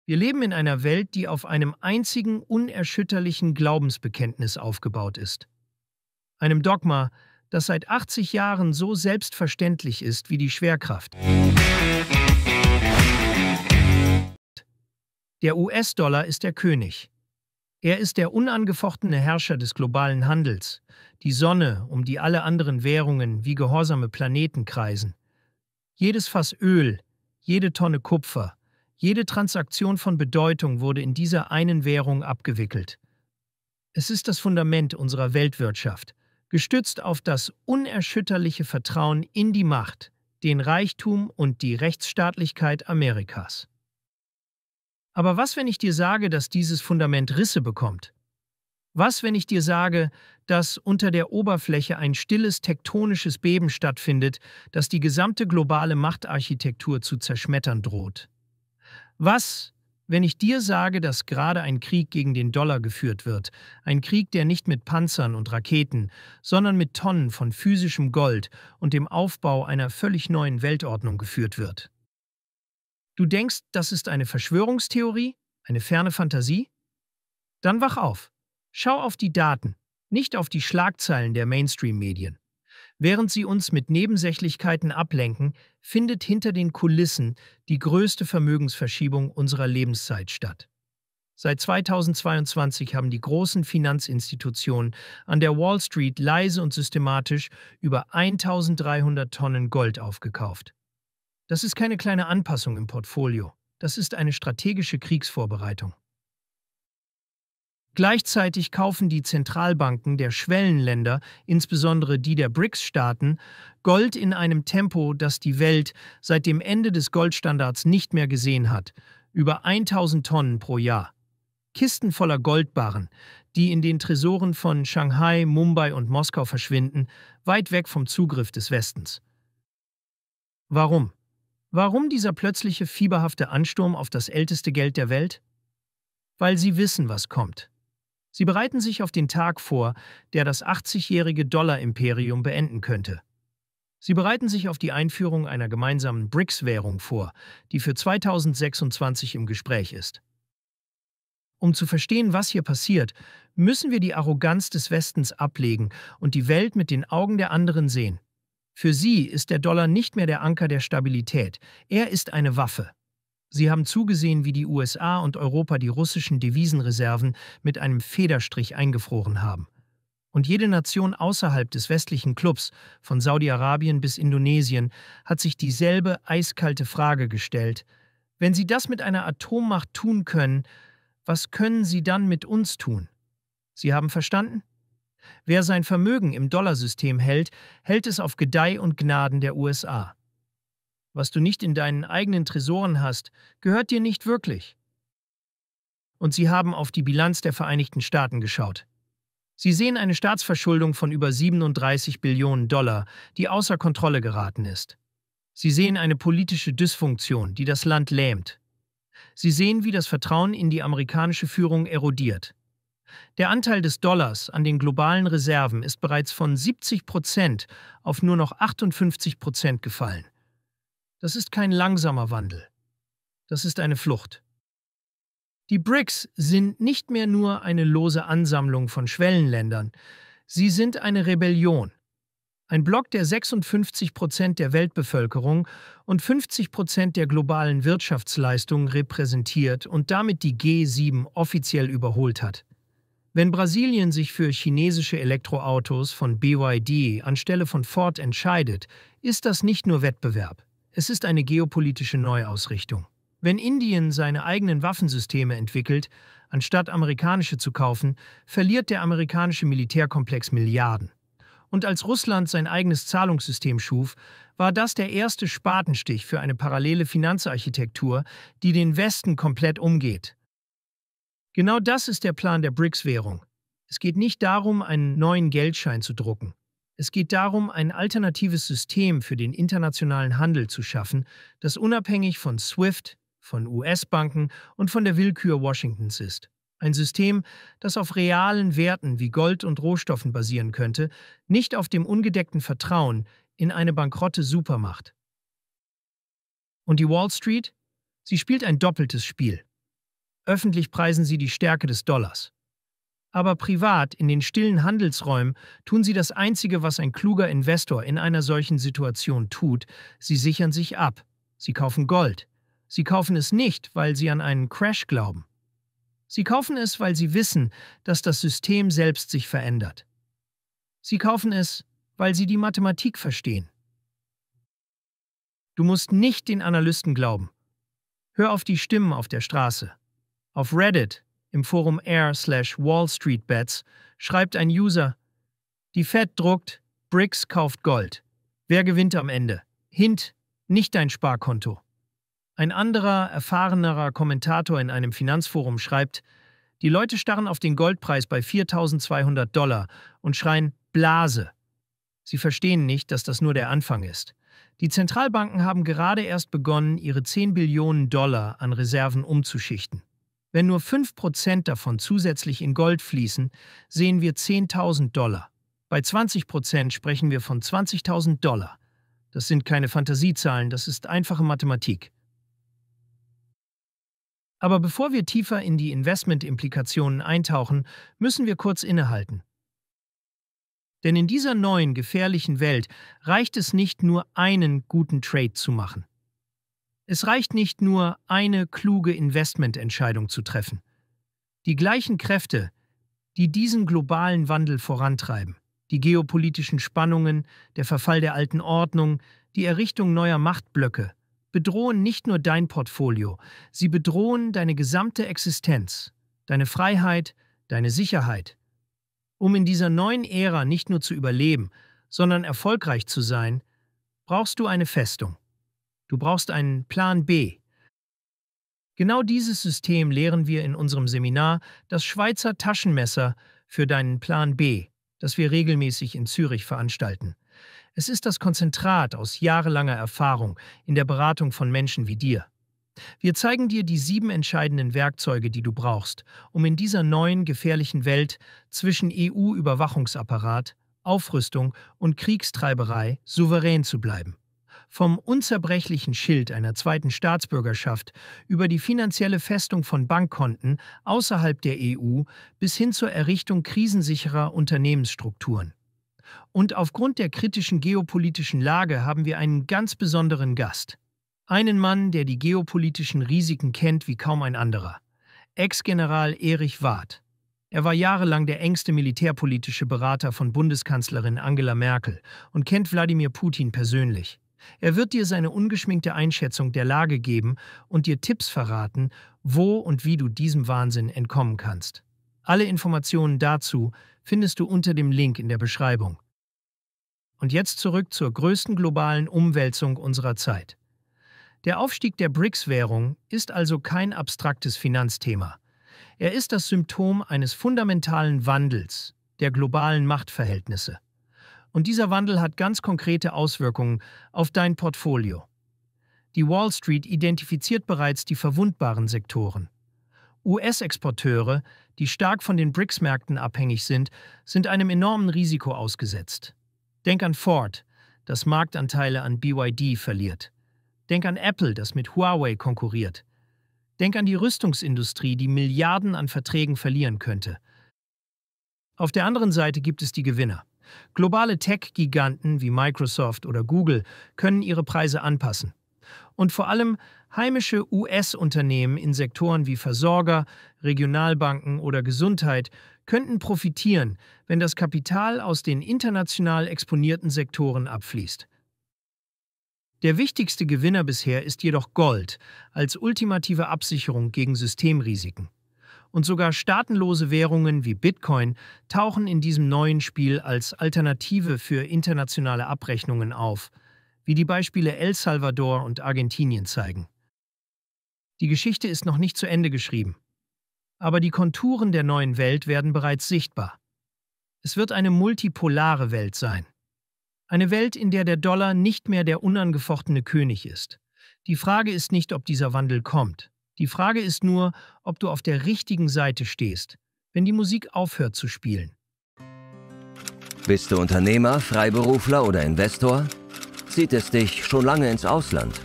Wir leben in einer Welt, die auf einem einzigen unerschütterlichen Glaubensbekenntnis aufgebaut ist. Einem Dogma, das seit 80 Jahren so selbstverständlich ist wie die Schwerkraft. Der US-Dollar ist der König. Er ist der unangefochtene Herrscher des globalen Handels, die Sonne, um die alle anderen Währungen wie gehorsame Planeten kreisen. Jedes Fass Öl, jede Tonne Kupfer, jede Transaktion von Bedeutung wurde in dieser einen Währung abgewickelt. Es ist das Fundament unserer Weltwirtschaft, gestützt auf das unerschütterliche Vertrauen in die Macht, den Reichtum und die Rechtsstaatlichkeit Amerikas. Aber was, wenn ich dir sage, dass dieses Fundament Risse bekommt? Was, wenn ich dir sage, dass unter der Oberfläche ein stilles tektonisches Beben stattfindet, das die gesamte globale Machtarchitektur zu zerschmettern droht? Was, wenn ich dir sage, dass gerade ein Krieg gegen den Dollar geführt wird, ein Krieg, der nicht mit Panzern und Raketen, sondern mit Tonnen von physischem Gold und dem Aufbau einer völlig neuen Weltordnung geführt wird? Du denkst, das ist eine Verschwörungstheorie, eine ferne Fantasie? Dann wach auf. Schau auf die Daten, nicht auf die Schlagzeilen der Mainstream-Medien. Während sie uns mit Nebensächlichkeiten ablenken, findet hinter den Kulissen die größte Vermögensverschiebung unserer Lebenszeit statt. Seit 2022 haben die großen Finanzinstitutionen an der Wall Street leise und systematisch über 1300 Tonnen Gold aufgekauft. Das ist keine kleine Anpassung im Portfolio, das ist eine strategische Kriegsvorbereitung. Gleichzeitig kaufen die Zentralbanken der Schwellenländer, insbesondere die der BRICS-Staaten, Gold in einem Tempo, das die Welt seit dem Ende des Goldstandards nicht mehr gesehen hat, über 1000 Tonnen pro Jahr. Kisten voller Goldbarren, die in den Tresoren von Shanghai, Mumbai und Moskau verschwinden, weit weg vom Zugriff des Westens. Warum? Warum dieser plötzliche fieberhafte Ansturm auf das älteste Geld der Welt? Weil sie wissen, was kommt. Sie bereiten sich auf den Tag vor, der das 80-jährige Dollar-Imperium beenden könnte. Sie bereiten sich auf die Einführung einer gemeinsamen BRICS-Währung vor, die für 2026 im Gespräch ist. Um zu verstehen, was hier passiert, müssen wir die Arroganz des Westens ablegen und die Welt mit den Augen der anderen sehen. Für sie ist der Dollar nicht mehr der Anker der Stabilität, er ist eine Waffe. Sie haben zugesehen, wie die USA und Europa die russischen Devisenreserven mit einem Federstrich eingefroren haben. Und jede Nation außerhalb des westlichen Clubs, von Saudi-Arabien bis Indonesien, hat sich dieselbe eiskalte Frage gestellt: Wenn sie das mit einer Atommacht tun können, was können sie dann mit uns tun? Sie haben verstanden? Wer sein Vermögen im Dollarsystem hält, hält es auf Gedeih und Gnaden der USA. Was du nicht in deinen eigenen Tresoren hast, gehört dir nicht wirklich. Und sie haben auf die Bilanz der Vereinigten Staaten geschaut. Sie sehen eine Staatsverschuldung von über 37 Billionen Dollar, die außer Kontrolle geraten ist. Sie sehen eine politische Dysfunktion, die das Land lähmt. Sie sehen, wie das Vertrauen in die amerikanische Führung erodiert. Der Anteil des Dollars an den globalen Reserven ist bereits von 70% auf nur noch 58% gefallen. Das ist kein langsamer Wandel. Das ist eine Flucht. Die BRICS sind nicht mehr nur eine lose Ansammlung von Schwellenländern. Sie sind eine Rebellion. Ein Block, der 56% der Weltbevölkerung und 50% der globalen Wirtschaftsleistung repräsentiert und damit die G7 offiziell überholt hat. Wenn Brasilien sich für chinesische Elektroautos von BYD anstelle von Ford entscheidet, ist das nicht nur Wettbewerb. Es ist eine geopolitische Neuausrichtung. Wenn Indien seine eigenen Waffensysteme entwickelt, anstatt amerikanische zu kaufen, verliert der amerikanische Militärkomplex Milliarden. Und als Russland sein eigenes Zahlungssystem schuf, war das der erste Spatenstich für eine parallele Finanzarchitektur, die den Westen komplett umgeht. Genau das ist der Plan der BRICS-Währung. Es geht nicht darum, einen neuen Geldschein zu drucken. Es geht darum, ein alternatives System für den internationalen Handel zu schaffen, das unabhängig von SWIFT, von US-Banken und von der Willkür Washingtons ist. Ein System, das auf realen Werten wie Gold und Rohstoffen basieren könnte, nicht auf dem ungedeckten Vertrauen in eine bankrotte Supermacht. Und die Wall Street? Sie spielt ein doppeltes Spiel. Öffentlich preisen sie die Stärke des Dollars. Aber privat, in den stillen Handelsräumen, tun sie das Einzige, was ein kluger Investor in einer solchen Situation tut: Sie sichern sich ab. Sie kaufen Gold. Sie kaufen es nicht, weil sie an einen Crash glauben. Sie kaufen es, weil sie wissen, dass das System selbst sich verändert. Sie kaufen es, weil sie die Mathematik verstehen. Du musst nicht den Analysten glauben. Hör auf die Stimmen auf der Straße. Auf Reddit, im Forum r/Wall Street Bets, schreibt ein User: Die Fed druckt, BRICS kauft Gold. Wer gewinnt am Ende? Hint, nicht dein Sparkonto. Ein anderer, erfahrenerer Kommentator in einem Finanzforum schreibt: Die Leute starren auf den Goldpreis bei $4.200 und schreien Blase. Sie verstehen nicht, dass das nur der Anfang ist. Die Zentralbanken haben gerade erst begonnen, ihre 10 Billionen Dollar an Reserven umzuschichten. Wenn nur 5% davon zusätzlich in Gold fließen, sehen wir $10.000. Bei 20% sprechen wir von $20.000. Das sind keine Fantasiezahlen, das ist einfache Mathematik. Aber bevor wir tiefer in die Investmentimplikationen eintauchen, müssen wir kurz innehalten. Denn in dieser neuen, gefährlichen Welt reicht es nicht nur, einen guten Trade zu machen. Es reicht nicht nur, eine kluge Investmententscheidung zu treffen. Die gleichen Kräfte, die diesen globalen Wandel vorantreiben, die geopolitischen Spannungen, der Verfall der alten Ordnung, die Errichtung neuer Machtblöcke, bedrohen nicht nur dein Portfolio, sie bedrohen deine gesamte Existenz, deine Freiheit, deine Sicherheit. Um in dieser neuen Ära nicht nur zu überleben, sondern erfolgreich zu sein, brauchst du eine Festung. Du brauchst einen Plan B. Genau dieses System lehren wir in unserem Seminar Das Schweizer Taschenmesser für deinen Plan B, das wir regelmäßig in Zürich veranstalten. Es ist das Konzentrat aus jahrelanger Erfahrung in der Beratung von Menschen wie dir. Wir zeigen dir die 7 entscheidenden Werkzeuge, die du brauchst, um in dieser neuen, gefährlichen Welt zwischen EU-Überwachungsapparat, Aufrüstung und Kriegstreiberei souverän zu bleiben. Vom unzerbrechlichen Schild einer zweiten Staatsbürgerschaft über die finanzielle Festung von Bankkonten außerhalb der EU bis hin zur Errichtung krisensicherer Unternehmensstrukturen. Und aufgrund der kritischen geopolitischen Lage haben wir einen ganz besonderen Gast. Einen Mann, der die geopolitischen Risiken kennt wie kaum ein anderer. Ex-General Erich Warth. Er war jahrelang der engste militärpolitische Berater von Bundeskanzlerin Angela Merkel und kennt Wladimir Putin persönlich. Er wird dir seine ungeschminkte Einschätzung der Lage geben und dir Tipps verraten, wo und wie du diesem Wahnsinn entkommen kannst. Alle Informationen dazu findest du unter dem Link in der Beschreibung. Und jetzt zurück zur größten globalen Umwälzung unserer Zeit. Der Aufstieg der BRICS-Währung ist also kein abstraktes Finanzthema. Er ist das Symptom eines fundamentalen Wandels der globalen Machtverhältnisse. Und dieser Wandel hat ganz konkrete Auswirkungen auf dein Portfolio. Die Wall Street identifiziert bereits die verwundbaren Sektoren. US-Exporteure, die stark von den BRICS-Märkten abhängig sind einem enormen Risiko ausgesetzt. Denk an Ford, das Marktanteile an BYD verliert. Denk an Apple, das mit Huawei konkurriert. Denk an die Rüstungsindustrie, die Milliarden an Verträgen verlieren könnte. Auf der anderen Seite gibt es die Gewinner. Globale Tech-Giganten wie Microsoft oder Google können ihre Preise anpassen. Und vor allem heimische US-Unternehmen in Sektoren wie Versorger, Regionalbanken oder Gesundheit könnten profitieren, wenn das Kapital aus den international exponierten Sektoren abfließt. Der wichtigste Gewinner bisher ist jedoch Gold als ultimative Absicherung gegen Systemrisiken. Und sogar staatenlose Währungen wie Bitcoin tauchen in diesem neuen Spiel als Alternative für internationale Abrechnungen auf, wie die Beispiele El Salvador und Argentinien zeigen. Die Geschichte ist noch nicht zu Ende geschrieben. Aber die Konturen der neuen Welt werden bereits sichtbar. Es wird eine multipolare Welt sein. Eine Welt, in der der Dollar nicht mehr der unangefochtene König ist. Die Frage ist nicht, ob dieser Wandel kommt. Die Frage ist nur, ob du auf der richtigen Seite stehst, wenn die Musik aufhört zu spielen. Bist du Unternehmer, Freiberufler oder Investor? Zieht es dich schon lange ins Ausland?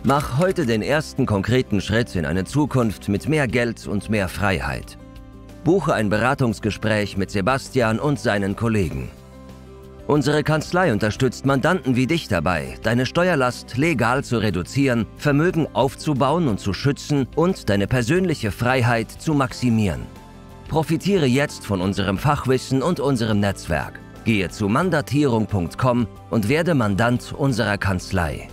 Mach heute den ersten konkreten Schritt in eine Zukunft mit mehr Geld und mehr Freiheit. Buche ein Beratungsgespräch mit Sebastian und seinen Kollegen. Unsere Kanzlei unterstützt Mandanten wie dich dabei, deine Steuerlast legal zu reduzieren, Vermögen aufzubauen und zu schützen und deine persönliche Freiheit zu maximieren. Profitiere jetzt von unserem Fachwissen und unserem Netzwerk. Gehe zu mandatierung.com und werde Mandant unserer Kanzlei.